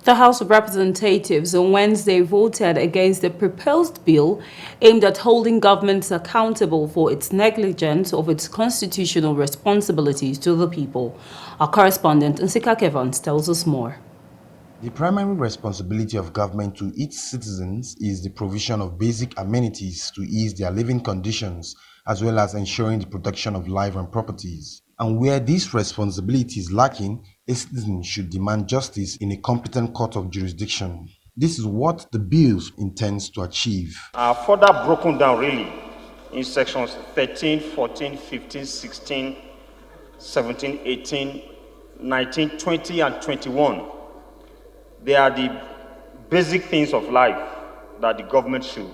The House of Representatives on Wednesday voted against the proposed bill aimed at holding governments accountable for its negligence of its constitutional responsibilities to the people. Our correspondent, Nsika Evans, tells us more. The primary responsibility of government to its citizens is the provision of basic amenities to ease their living conditions, as well as ensuring the protection of life and properties. And where this responsibility is lacking, a citizen should demand justice in a competent court of jurisdiction. This is what the bill intends to achieve. Are further broken down really in sections 13, 14, 15, 16, 17, 18, 19, 20, and 21. They are the basic things of life that the government should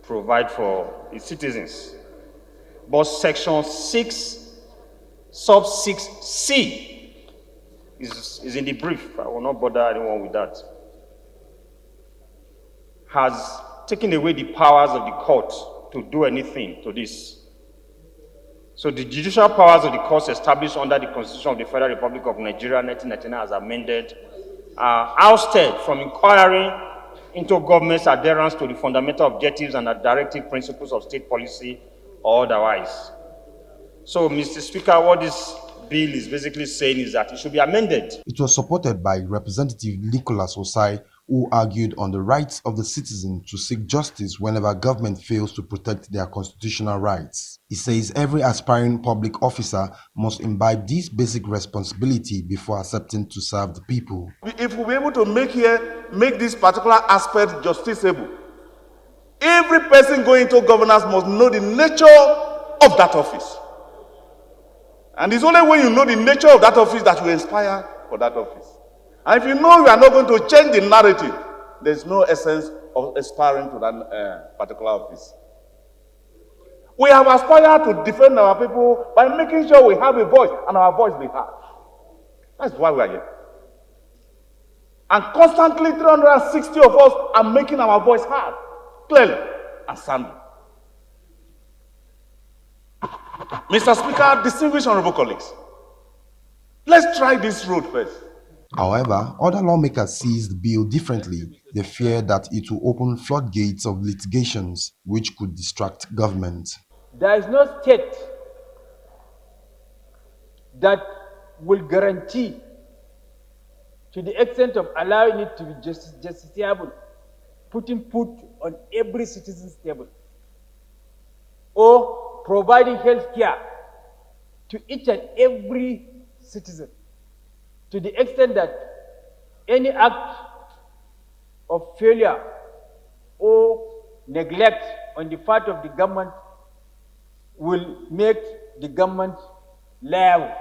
provide for its citizens. But section 6, sub 6C is in the brief. I will not bother anyone with that. Has taken away the powers of the court to do anything to this. So the judicial powers of the courts established under the Constitution of the Federal Republic of Nigeria 1999 as amended are ousted from inquiry into government's adherence to the fundamental objectives and the directive principles of state policy or otherwise. So, Mr. Speaker, what this bill is basically saying is that it should be amended. It was supported by Representative Nicholas Osai, who argued on the rights of the citizen to seek justice whenever government fails to protect their constitutional rights. He says every aspiring public officer must imbibe this basic responsibility before accepting to serve the people. If we're able to make this particular aspect justiciable, every person going into governance must know the nature of that office. And it's only when you know the nature of that office that you inspire for that office. And if you know you are not going to change the narrative, there's no essence of aspiring to that particular office. We have aspired to defend our people by making sure we have a voice and our voice be heard. That's why we are here. And constantly 360 of us are making our voice heard, clearly and soundly. Mr. Speaker, distinguished honorable colleagues, let's try this road first. However, other lawmakers sees the bill differently. They fear that it will open floodgates of litigations which could distract government. There is no state that will guarantee to the extent of allowing it to be justiciable, putting food on every citizen's table, or providing health care to each and every citizen, to the extent that any act of failure or neglect on the part of the government will make the government liable.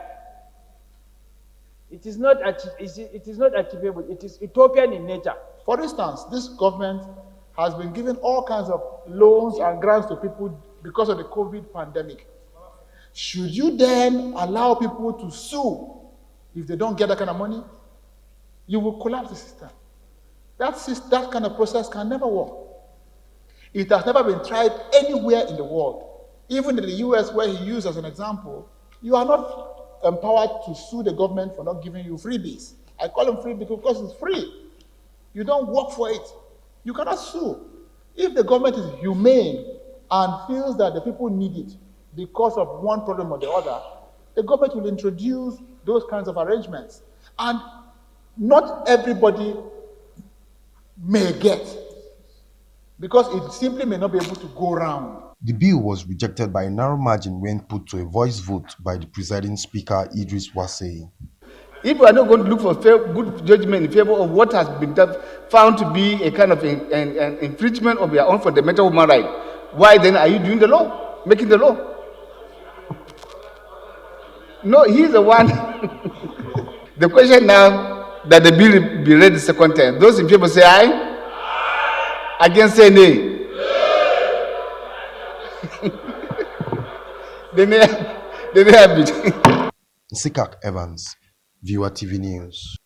It is not achievable. It is utopian in nature. For instance, this government has been giving all kinds of loans and grants to people because of the COVID pandemic. Should you then allow people to sue if they don't get that kind of money? You will collapse the system. That kind of process can never work. It has never been tried anywhere in the world. Even in the US, where he used as an example, you are not empowered to sue the government for not giving you freebies. I call them freebies because it's free. You don't work for it. You cannot sue. If the government is humane and feels that the people need it because of one problem or the other, the government will introduce those kinds of arrangements. And not everybody may get, because it simply may not be able to go round. The bill was rejected by a narrow margin when put to a voice vote by the presiding speaker, Idris Wasey. If we are not going to look for good judgment in favor of what has been found to be a kind of an infringement of your own fundamental human right, why then are you doing the law, making the law? No, he's the one. The question now that the bill be read the second time. Those in favor say aye. Aye. Against say nay. They may have it. Nsika Evans, Viewer TV News.